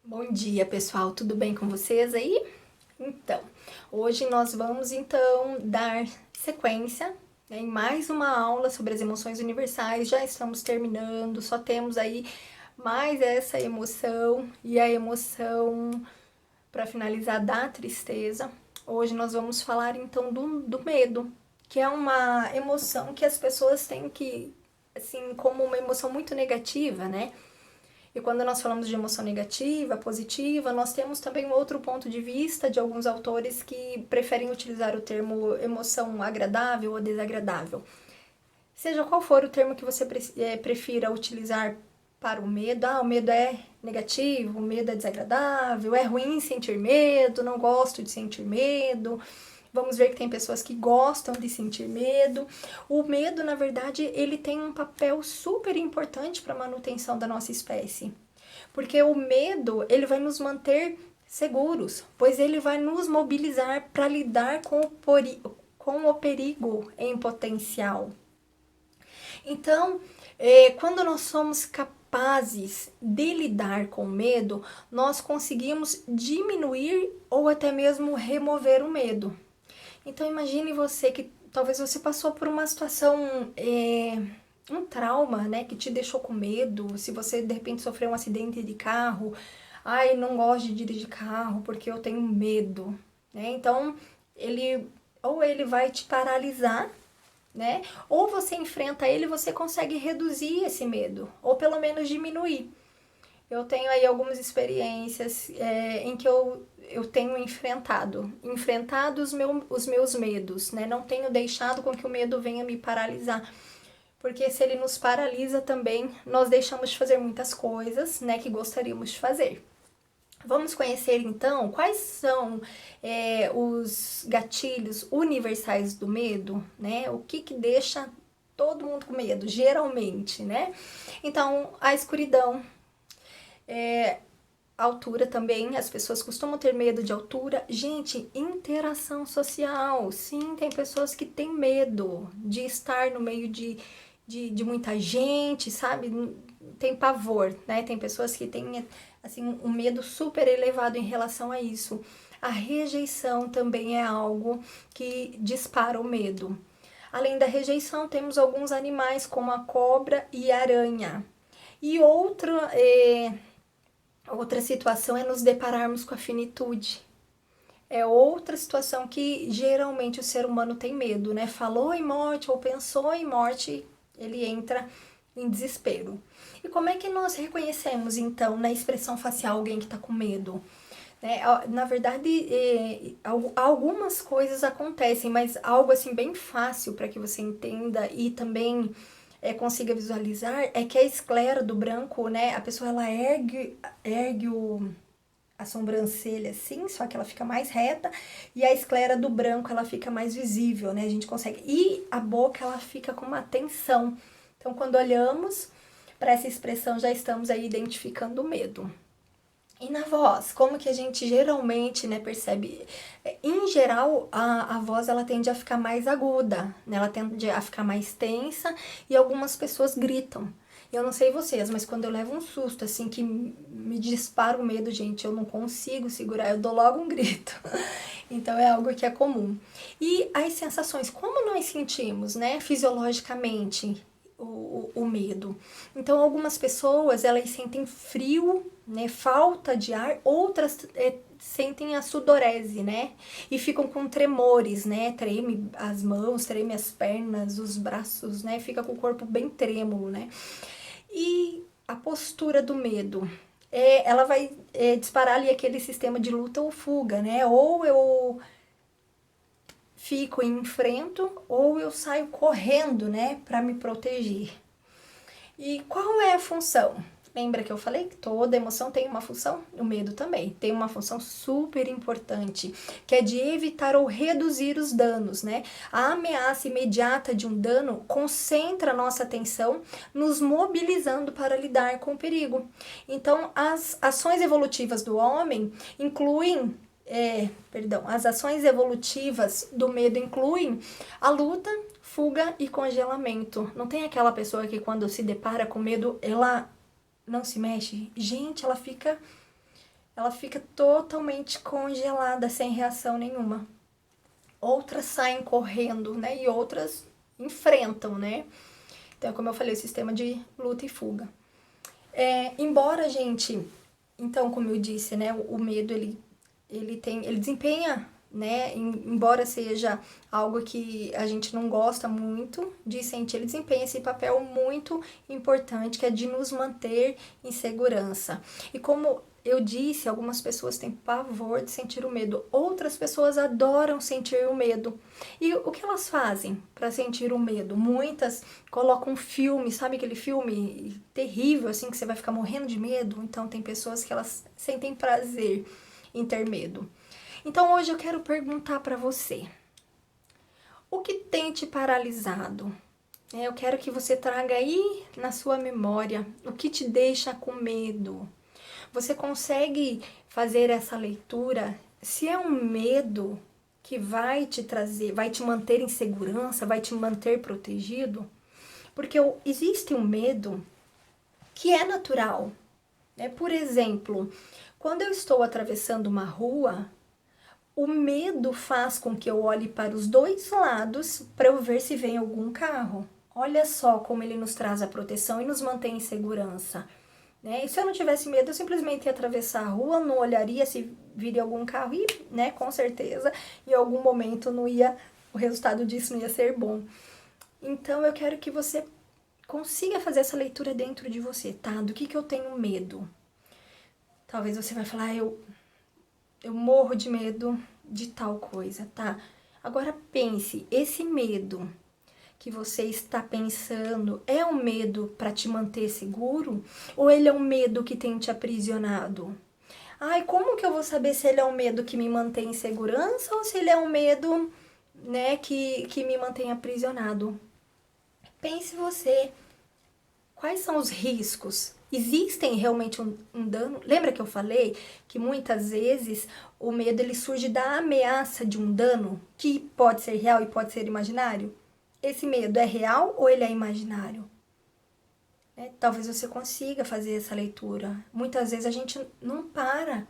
Bom dia, pessoal. Tudo bem com vocês aí? Então, hoje nós vamos dar sequência, né, em mais uma aula sobre as emoções universais. Já estamos terminando, só temos aí mais essa emoção e a emoção para finalizar da tristeza. Hoje nós vamos falar então do medo, que é uma emoção que as pessoas têm assim, como uma emoção muito negativa, né? E quando nós falamos de emoção negativa, positiva, nós temos também um outro ponto de vista de alguns autores que preferem utilizar o termo emoção agradável ou desagradável. Seja qual for o termo que você prefira utilizar para o medo, o medo é negativo, o medo é desagradável, é ruim sentir medo, não gosto de sentir medo. Vamos ver que tem pessoas que gostam de sentir medo. O medo, na verdade, ele tem um papel super importante para a manutenção da nossa espécie. Porque o medo, ele vai nos manter seguros, pois ele vai nos mobilizar para lidar com o perigo em potencial. Então, quando nós somos capazes de lidar com o medo, nós conseguimos diminuir ou até mesmo remover o medo. Então imagine você que talvez você passou por uma situação, um trauma, né, que te deixou com medo. Se você de repente sofreu um acidente de carro, ai, não gosto de dirigir carro porque eu tenho medo, né? Então ele vai te paralisar, né? Ou você enfrenta ele, você consegue reduzir esse medo, ou pelo menos diminuir. Eu tenho aí algumas experiências em que eu tenho enfrentado os meus medos, né? Não tenho deixado com que o medo venha me paralisar, porque se ele nos paralisa também, nós deixamos de fazer muitas coisas, né, que gostaríamos de fazer. Vamos conhecer então quais são os gatilhos universais do medo, né? O que deixa todo mundo com medo, geralmente, né? Então, a escuridão, altura também, as pessoas costumam ter medo de altura. Gente, interação social. Sim, tem pessoas que têm medo de estar no meio de muita gente, sabe? Tem pavor, né? Tem pessoas que têm, assim, um medo super elevado em relação a isso. A rejeição também é algo que dispara o medo. Além da rejeição, temos alguns animais como a cobra e a aranha. E outra situação é nos depararmos com a finitude. É outra situação que geralmente o ser humano tem medo, né? Falou em morte ou pensou em morte, ele entra em desespero. E como é que nós reconhecemos, então, na expressão facial alguém que está com medo? Na verdade, algumas coisas acontecem, mas algo assim bem fácil para que você entenda e também consiga visualizar é que a esclera do branco, né? A pessoa ela ergue a sobrancelha assim, só que ela fica mais reta, e a esclera do branco ela fica mais visível, né? A gente consegue. E a boca ela fica com uma tensão. Então, quando olhamos para essa expressão, já estamos aí identificando o medo. E na voz, como que a gente geralmente, né, percebe? Em geral, a voz ela tende a ficar mais aguda, né? Ela tende a ficar mais tensa e algumas pessoas gritam. Eu não sei vocês, mas quando eu levo um susto, assim, que me dispara o medo, gente, eu não consigo segurar, eu dou logo um grito. Então é algo que é comum. E as sensações, como nós sentimos, né, fisiologicamente, o medo. Então, algumas pessoas, elas sentem frio, né, falta de ar, outras sentem a sudorese, né, e ficam com tremores, né, treme as mãos, treme as pernas, os braços, né, fica com o corpo bem trêmulo, né. E a postura do medo, ela vai disparar ali aquele sistema de luta ou fuga, né, ou eu fico e enfrento, ou eu saio correndo, né, para me proteger. E qual é a função? Lembra que eu falei que toda emoção tem uma função? O medo também tem uma função super importante, que é de evitar ou reduzir os danos, né? A ameaça imediata de um dano concentra a nossa atenção, nos mobilizando para lidar com o perigo. Então, as ações evolutivas do homem incluem as ações evolutivas do medo incluem a luta, fuga e congelamento. Não tem aquela pessoa que quando se depara com medo, ela não se mexe? Gente, ela fica ela fica totalmente congelada, sem reação nenhuma. Outras saem correndo, né? E outras enfrentam, né? Então, como eu falei, o sistema de luta e fuga. Embora a gente, então, como eu disse, né? O medo, ele desempenha, né? Embora seja algo que a gente não gosta muito de sentir, ele desempenha esse papel muito importante, que é de nos manter em segurança. E como eu disse, algumas pessoas têm pavor de sentir o medo, outras pessoas adoram sentir o medo. E o que elas fazem para sentir o medo? Muitas colocam um filme, sabe aquele filme terrível, assim, que você vai ficar morrendo de medo? Então, tem pessoas que elas sentem prazer em ter medo. Então, hoje eu quero perguntar para você: o que tem te paralisado? Eu quero que você traga aí na sua memória o que te deixa com medo. Você consegue fazer essa leitura? Se é um medo que vai te trazer, vai te manter em segurança, vai te manter protegido, porque existe um medo que é natural, né? Por exemplo, quando eu estou atravessando uma rua, o medo faz com que eu olhe para os dois lados para eu ver se vem algum carro. Olha só como ele nos traz a proteção e nos mantém em segurança, né? E se eu não tivesse medo, eu simplesmente ia atravessar a rua, não olharia se viria algum carro e, né, com certeza, em algum momento o resultado disso não ia ser bom. Então eu quero que você consiga fazer essa leitura dentro de você, tá? Do que eu tenho medo? Talvez você vai falar, eu morro de medo de tal coisa, tá? Agora pense, esse medo que você está pensando é um medo para te manter seguro ou ele é um medo que tem te aprisionado? Ai, como que eu vou saber se ele é um medo que me mantém em segurança ou se ele é um medo, né, que me mantém aprisionado? Pense você, quais são os riscos? Existem realmente um dano? Lembra que eu falei que muitas vezes o medo ele surge da ameaça de um dano que pode ser real e pode ser imaginário? Esse medo é real ou ele é imaginário? Talvez você consiga fazer essa leitura. Muitas vezes a gente não para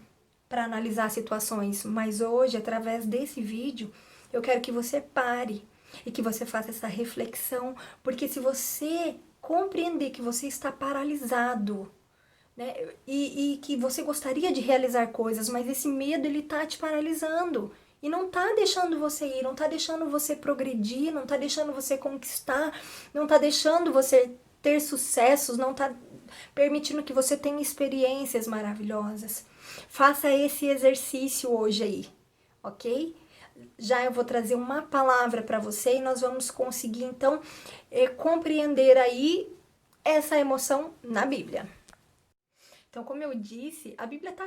analisar situações, mas hoje, através desse vídeo, eu quero que você pare e que você faça essa reflexão, porque se você compreender que você está paralisado, né, e que você gostaria de realizar coisas, mas esse medo ele tá te paralisando e não tá deixando você ir, não tá deixando você progredir, não tá deixando você conquistar, não tá deixando você ter sucessos, não tá permitindo que você tenha experiências maravilhosas. Faça esse exercício hoje aí, ok? Já eu vou trazer uma palavra para você e nós vamos conseguir então compreender aí essa emoção na Bíblia. Então, como eu disse, a Bíblia está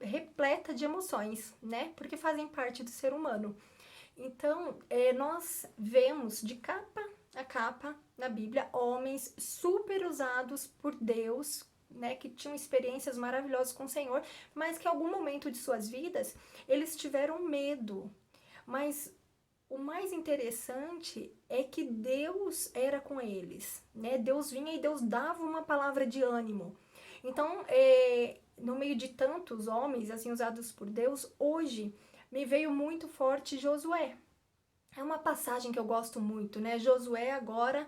repleta de emoções, né? Porque fazem parte do ser humano. Então, nós vemos de capa a capa na Bíblia homens super usados por Deus, né? Que tinham experiências maravilhosas com o Senhor, mas que em algum momento de suas vidas eles tiveram medo. Mas o mais interessante é que Deus era com eles, né? Deus vinha e Deus dava uma palavra de ânimo. Então, no meio de tantos homens assim usados por Deus, hoje me veio muito forte Josué. É uma passagem que eu gosto muito, né? Josué agora,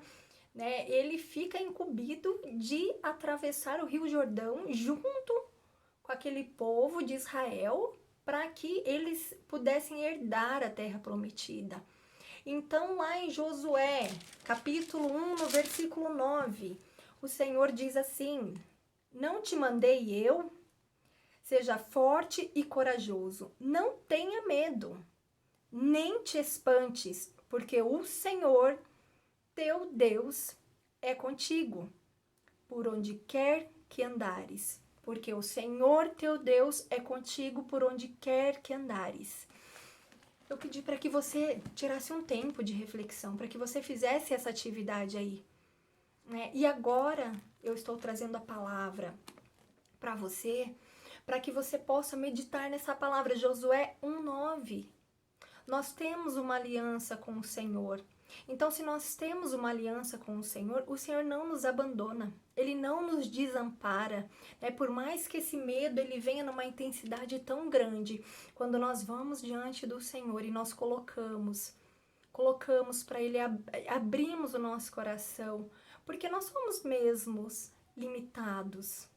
né, ele fica incumbido de atravessar o Rio Jordão junto com aquele povo de Israel para que eles pudessem herdar a terra prometida. Então, lá em Josué, capítulo 1, no versículo 9, o Senhor diz assim: não te mandei eu? Seja forte e corajoso. Não tenha medo, nem te espantes, porque o Senhor, teu Deus, é contigo, por onde quer que andares. Porque o Senhor, teu Deus, é contigo por onde quer que andares. Eu pedi para que você tirasse um tempo de reflexão, para que você fizesse essa atividade aí, né? E agora eu estou trazendo a palavra para você, para que você possa meditar nessa palavra, Josué 1:9. Nós temos uma aliança com o Senhor. Então, se nós temos uma aliança com o Senhor não nos abandona, Ele não nos desampara, né? Por mais que esse medo ele venha numa intensidade tão grande, quando nós vamos diante do Senhor e nós colocamos para Ele, abrimos o nosso coração, porque nós somos mesmos limitados.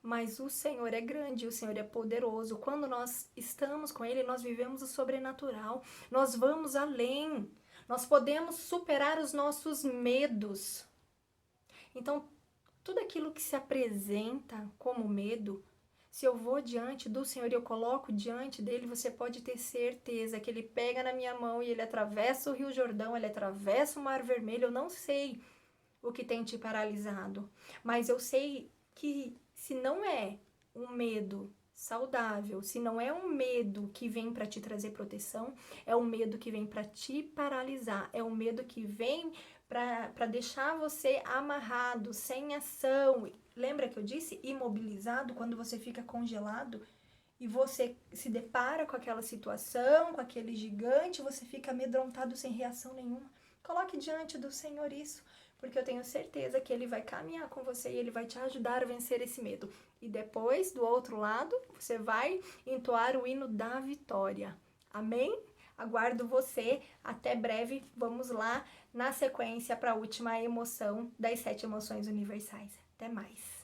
Mas o Senhor é grande, o Senhor é poderoso. Quando nós estamos com Ele, nós vivemos o sobrenatural. Nós vamos além. Nós podemos superar os nossos medos. Então, tudo aquilo que se apresenta como medo, se eu vou diante do Senhor e eu coloco diante dele, você pode ter certeza que Ele pega na minha mão e Ele atravessa o Rio Jordão, Ele atravessa o Mar Vermelho. Eu não sei o que tem te paralisado, mas eu sei que se não é um medo saudável, se não é um medo que vem para te trazer proteção, é um medo que vem para te paralisar, é um medo que vem para deixar você amarrado, sem ação. Lembra que eu disse imobilizado, quando você fica congelado e você se depara com aquela situação, com aquele gigante, você fica amedrontado sem reação nenhuma. Coloque diante do Senhor isso, porque eu tenho certeza que Ele vai caminhar com você e Ele vai te ajudar a vencer esse medo. E depois, do outro lado, você vai entoar o hino da vitória. Amém? Aguardo você. Até breve. Vamos lá na sequência para a última emoção das 7 emoções universais. Até mais.